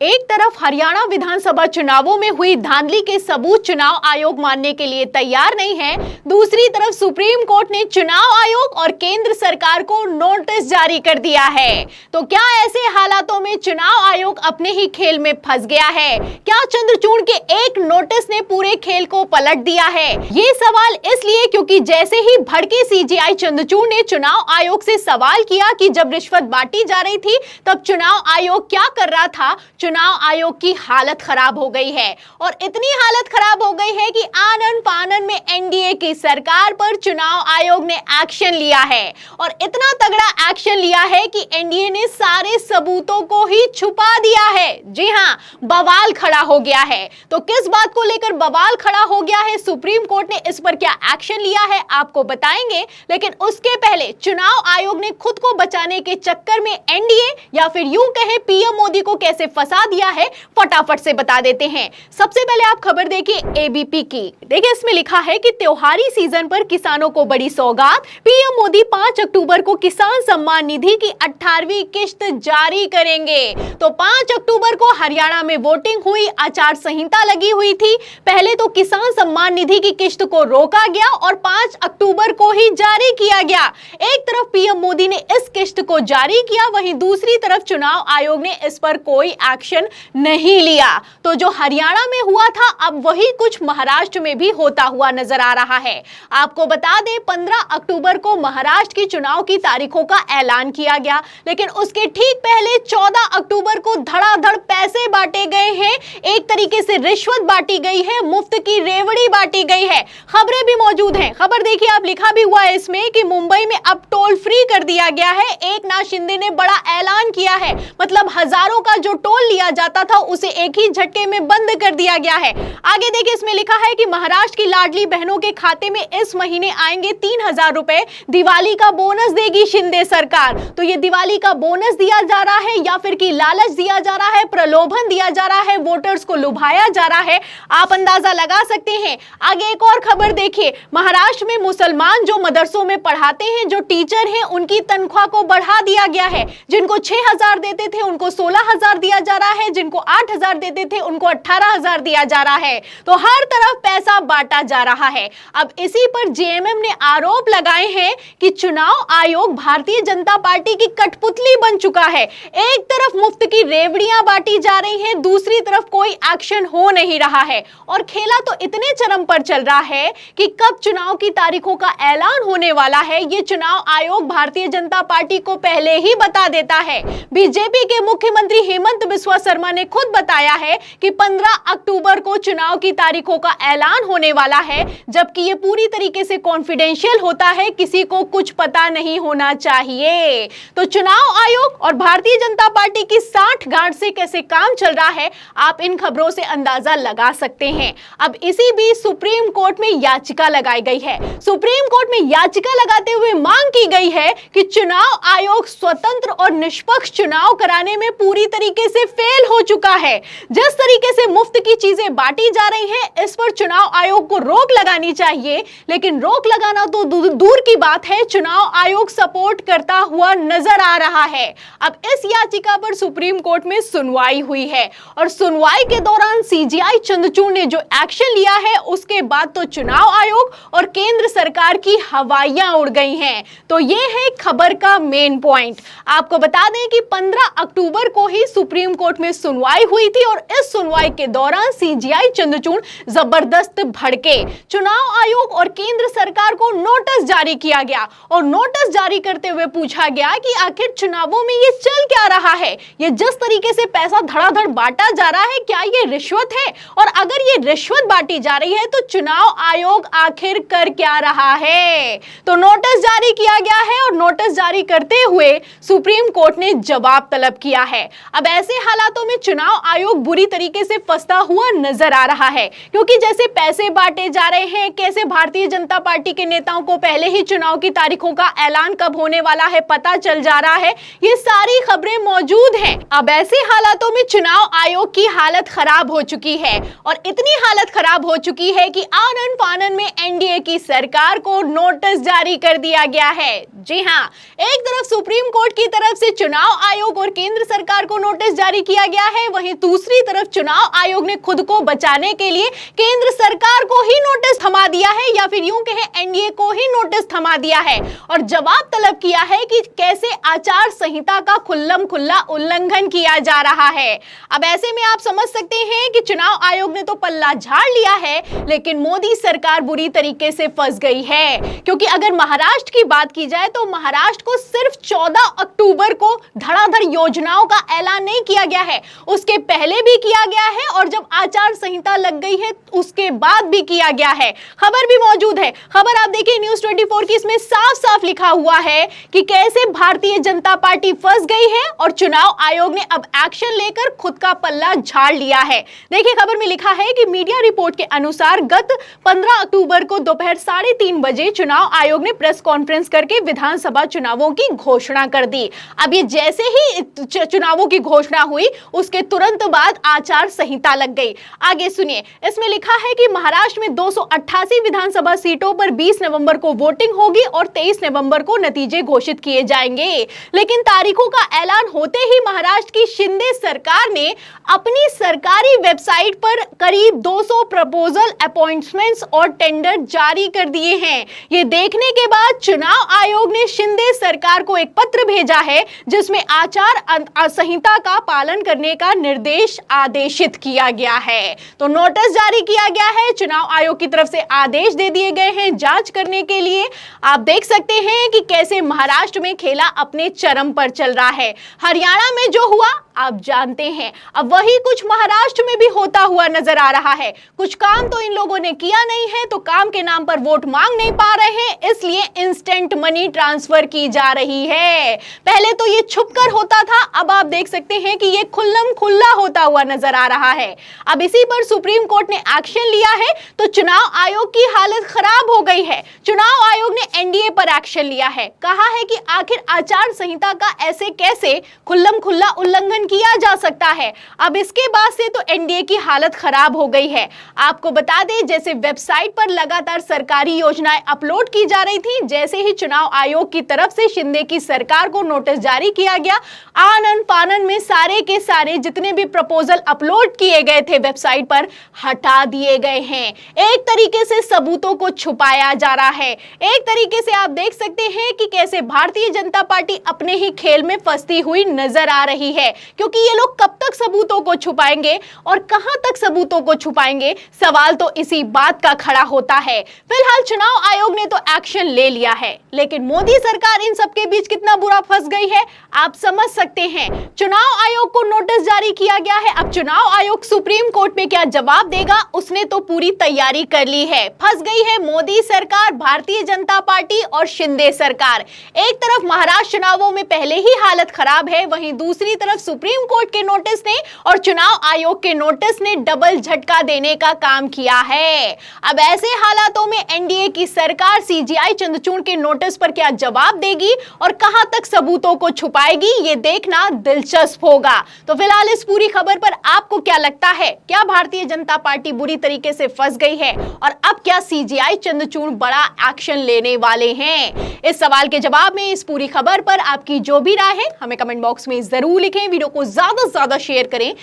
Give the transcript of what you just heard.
एक तरफ हरियाणा विधानसभा चुनावों में हुई धांधली के सबूत चुनाव आयोग मानने के लिए तैयार नहीं है, दूसरी तरफ सुप्रीम कोर्ट ने चुनाव आयोग और केंद्र सरकार को नोटिस जारी कर दिया है। तो क्या ऐसे हालातों में चुनाव आयोग अपने ही खेल में फंस गया है? क्या चंद्रचूड़ के एक नोटिस ने पूरे खेल को पलट दिया है? ये सवाल इसलिए क्योंकि जैसे ही भड़के सीजेआई चंद्रचूड़ ने चुनाव आयोग से सवाल किया कि जब रिश्वत बांटी जा रही थी तब चुनाव आयोग क्या कर रहा था, चुनाव आयोग की हालत खराब हो गई है। और इतनी हालत खराब हो गई है कि आनन फानन में एनडीए की सरकार पर चुनाव आयोग ने एक्शन लिया है, और इतना तगड़ा एक्शन लिया है कि एनडीए ने सारे सबूतों को ही छुपा दिया है। जी हां, बवाल खड़ा हो गया है। तो किस बात को लेकर बवाल खड़ा हो गया है, सुप्रीम कोर्ट ने इस पर क्या एक्शन लिया है, आपको बताएंगे। लेकिन उसके पहले चुनाव आयोग ने खुद को बचाने के चक्कर में एनडीए या फिर यूं कहे पीएम मोदी को कैसे फंसा दिया है, फटाफट से बता देते हैं। सबसे पहले आप खबर देखिए एबीपी की। देखिए इसमें लिखा है कि त्योहारी सीजन पर किसानों को बड़ी सौगात, पीएम मोदी 5 अक्टूबर को किसान सम्मान निधि की 18वीं किश्त जारी करेंगे। तो 5 अक्टूबर को हरियाणा में वोटिंग हुई, आचार संहिता लगी हुई थी। पहले तो किसान सम्मान निधि की किश्त को रोका गया और 5 अक्टूबर को ही जारी किया गया। एक तरफ पीएम मोदी ने इस किश्त को जारी किया, वहीं दूसरी तरफ चुनाव आयोग ने इस पर कोई एक्शन नहीं लिया। तो जो हरियाणा में हुआ था अब वही कुछ महाराष्ट्र में भी होता हुआ नजर आ रहा है। आपको बता दें 15 अक्टूबर को महाराष्ट्र की चुनाव की तारीखों का ऐलान किया गया, लेकिन उसके ठीक पहले 14 अक्टूबर को धड़ाधड़ पैसे बांटे गए हैं। एक तरीके से रिश्वत बांटी गई है, मुफ्त की रेवड़ी बांटी गई है। खबरें भी मौजूद हैं। खबर देखिए आप, लिखा भी हुआ है इसमें कि मुंबई में अब टोल फ्री कर दिया गया है। एकनाथ शिंदे ने बड़ा ऐलान किया है, मतलब हजारों का जो टोल लिया जाता था उसे एक ही झटके में बंद कर दिया गया है। आगे देखिए इसमें लिखा है कि महाराष्ट्र की लाडली बहनों के खाते में इस महीने आएंगे 3000 रुपए। दिवाली का बोनस देगी शिंदे सरकार। तो ये दिवाली का बोनस दिया जा रहा है या फिर कि लालच दिया जा रहा है, प्रलोभन दिया जा रहा है, वोटर्स को लुभाया जा रहा है, आप अंदाजा लगा सकते हैं। आगे एक और खबर देखिए, महाराष्ट्र में मुसलमान जो मदरसों में पढ़ाते हैं, जो टीचर हैं, उनकी तनख्वाह को बढ़ा दिया गया है। जिनको 6000 देते थे उनको 16000 दिया जा रहा है, जिनको 8000 देते थे उनको 18000 दिया जा रहा है। तो हर तरफ पैसा बांटा जा रहा है। अब इसी पर जेएमएम ने आरोप लगाए हैं कि चुनाव आयोग भारतीय जनता पार्टी की कठपुतली बन चुका है। एक तरफ मुफ्त की रेवड़ियां बांटी जा रही हैं, दूसरी तरफ कोई एक्शन हो नहीं रहा है। और खेला तो इतने चरम पर चल रहा है कि कब चुनाव की तारीखों का ऐलान होने वाला है ये चुनाव आयोग भारतीय जनता पार्टी को पहले ही बता देता है। बीजेपी के मुख्यमंत्री हेमंत बिस्वा शर्मा ने खुद बताया है कि 15 अक्टूबर को चुनाव की तारीखों का ऐलान होने वाला है, जबकि ये पूरी तरीके से कॉन्फिडेंशियल होता है, किसी को कुछ पता नहीं होना चाहिए। तो चुनाव आयोग और भारतीय जनता पार्टी की साठगांठ से कैसे काम चल रहा है आप इन खबरों से अंदाजा लगा सकते हैं। अब इसी बीच सुप्रीम कोर्ट में याचिका लगाई गई है। सुप्रीम कोर्ट में याचिका लगाते हुए मांग की गई है कि चुनाव आयोग स्वतंत्र और निष्पक्ष चुनाव कराने में पूरी तरीके से फेल हो चुका है। जिस तरीके से मुफ्त की चीजें बांटी जा रही हैं, इस पर चुनाव आयोग को रोक लगानी चाहिए। लेकिन रोक लगाना तो दूर की बात है, चुनाव आयोग सपोर्ट करता हुआ नजर आ रहा है। अब इस याचिका पर सुप्रीम कोर्ट में सुनवाई हुई है, और सुनवाई के दौरान सीजेआई चंद्रचूड़ ने जो एक्शन लिया है उसके बाद तो चुनाव आयोग और केंद्र सरकार की हवाइयां उड़ गई हैं। तो ये है खबर का मेन पॉइंट। आपको बता दें कि 15 अक्टूबर को ही सुप्रीम कोर्ट में सुनवाई हुई थी, और इस सुनवाई के दौरान सीजेआई चंद्रचूड़ जबरदस्त भड़के। चुनाव आयोग और केंद्र सरकार को नोटिस जारी किया गया, और नोटिस जारी करते हुए पूछा गया कि आखिर चुनावों में ये चल क्या रहा है, ये जिस तरीके से पैसा धड़ाधड़ बांटा जा रहा है, क्या ये रिश्वत है? और अगर ये रिश्वत बांटी जा रही है तो चुनाव आयोग आखिर कर क्या रहा है? तो नोटिस जारी किया गया है, और नोटिस जारी करते हुए सुप्रीम कोर्ट ने जवाब तलब किया है। अब ऐसे हालातों में चुनाव आयोग बुरी तरीके से फंसता हुआ नजर आ रहा है, क्योंकि जैसे पैसे बांटे जा रहे हैं, कैसे भारतीय जनता पार्टी के नेताओं को पहले ही चुनाव की तारीखों का ऐलान कब होने वाला है पता चल जा रहा है, ये सारी खबरें मौजूद हैं। अब ऐसे हालातों में चुनाव आयोग की हालत खराब हो चुकी है और इतनी हालत खराब हो चुकी है कि आनन फानन में एनडीए की सरकार को नोटिस जारी कर दिया गया है। जी हां, एक तरफ सुप्रीम कोर्ट की तरफ से चुनाव आयोग और केंद्र सरकार को नोटिस जारी किया गया है, वहीं दूसरी तरफ चुनाव आयोग ने खुद को बचाने के लिए केंद्र सरकार को ही नोटिस थमा दिया है, या फिर यूं कहें एनडीए को ही नोटिस थमा दिया है और जवाब तलब किया है कि कैसे आचार संहिता का खुल्लम खुल्ला उल्लंघन किया जा रहा है। अब ऐसे में आप समझ सकते हैं कि चुनाव आयोग ने तो पल्ला झाड़ लिया है, लेकिन मोदी सरकार बुरी तरीके से फंस गई है, क्योंकि अगर महाराष्ट्र की बात की जाए तो महाराष्ट्र को सिर्फ 14 अक्टूबर को धड़ाधड़ योजनाओं का ऐलान नहीं किया गया है, उसके पहले भी किया गया है और जब आचार संहिता लग गई है उसके बाद भी किया गया है। खबर भी मौजूद है, खबर आप देखिए न्यूज़ 24 की, इसमें साफ साफ लिखा हुआ है कि कैसे भारतीय जनता पार्टी फंस गई है और चुनाव आयोग ने अब एक्शन लेकर खुद का पल्ला झाड़ लिया है। देखिए खबर में लिखा है कि मीडिया रिपोर्ट के अनुसार गत 15 अक्टूबर को दोपहर 3:30 बजे चुनाव आयोग ने प्रेस कॉन्फ्रेंस करके विधानसभा चुनावों की घोषणा कर दी। अब ये जैसे ही चुनावों की घोषणा हुई उसके तुरंत बाद आचार संहिता लग गई। आगे सुनिए, इसमें लिखा है कि महाराष्ट्र में 288 विधानसभा सीटों पर 20 नवंबर को वोटिंग होगी और 23 नवंबर को नतीजे घोषित किए जाएंगे। लेकिन तारीखों का ऐलान होते ही महाराष्ट्र की शिंदे सरकार ने अपनी सरकारी वेबसाइट पर करीब 200 प्रपोजल, अपॉइंटमेंट्स और टेंडर जारी कर दिए हैं। ये देखने के बाद चुनाव आयोग ने शिंदे सरकार को एक पत्र भेजा है जिसमें आचार संहिता का पालन करने का निर्देश आदेशित किया गया है। तो नोटिस जारी किया गया है, चुनाव आयोग की तरफ से आदेश दे दिए गए हैं जांच करने के लिए। आप देख सकते हैं कि कैसे महाराष्ट्र में खेला अपने चरम पर चल रहा है। हरियाणा में जो हुआ आप जानते हैं, अब वही कुछ महाराष्ट्र में भी होता हुआ नजर आ रहा है। कुछ काम तो इन लोगों ने किया नहीं है, तो काम के नाम पर वोट मांग नहीं पा रहे हैं, इसलिए इंस्टेंट मनी ट्रांसफर की जा रही है। पहले तो ये छुपकर होता था, अब आप देख सकते हैं कि ये खुल्लम खुल्ला होता हुआ नजर आ रहा है। अब इसी पर सुप्रीम कोर्ट ने एक्शन लिया है, तो चुनाव आयोग की हालत खराब हो गई है। चुनाव आयोग ने एनडीए पर एक्शन लिया है, कहा है कि आखिर आचार संहिता का ऐसे कैसे खुल्लम खुल्ला उल्लंघन किया जा सकता है। अब इसके बाद से तो एनडीए की हालत खराब हो गई है। आपको बता दें, जैसे वेबसाइट पर लगातार सरकारी योजनाएं अपलोड की जा रही थी, जैसे ही चुनाव आयोग की तरफ से शिंदे की सरकार को नोटिस जारी किया गया, आनन फानन में सारे के सारे जितने भी प्रपोजल अपलोड किए गए थे वेबसाइट पर हटा दिए गए हैं। एक तरीके से सबूतों को छुपाया जा रहा है। एक तरीके से आप देख सकते हैं कि कैसे भारतीय जनता पार्टी अपने ही खेल में फंसती हुई नजर आ रही है, क्योंकि ये लोग कब तक सबूतों को छुपाएंगे और कहां तक सबूतों को छुपाएंगे, सवाल तो इसी बात का खड़ा होता है। फिलहाल चुनाव आयोग ने तो एक्शन ले लिया है, लेकिन मोदी सरकार इन सबके बीच कितना बुरा फंस गई है आप समझ सकते हैं। चुनाव आयोग को नोटिस जारी किया गया है, अब चुनाव आयोग सुप्रीम कोर्ट में क्या जवाब देगा, उसने तो पूरी तैयारी कर ली है। फंस गई है मोदी सरकार, भारतीय जनता पार्टी और शिंदे सरकार। एक तरफ महाराष्ट्र चुनावों में पहले ही हालत खराब है, वहीं दूसरी तरफ सुप्रीम कोर्ट के नोटिस ने और चुनाव आयोग के नोटिस ने डबल झटका देने का काम किया है। अब ऐसे हालातों में एनडीए की सरकार सीजीआई चंद्रचूड़ के नोटिस पर क्या जवाब देगी और कहां तक सबूतों को छुपाएगी, ये देखना दिलचस्प होगा। तो फिलहाल इस पूरी खबर पर आपको क्या लगता है, क्या भारतीय जनता पार्टी बुरी तरीके से फंस गई है और अब क्या सीजीआई चंद्रचूड़ बड़ा एक्शन लेने वाले हैं? इस सवाल के जवाब में इस पूरी खबर पर आपकी जो भी राय है हमें कमेंट बॉक्स में जरूर लिखें। वीडियो को ज्यादा से ज्यादा शेयर करें।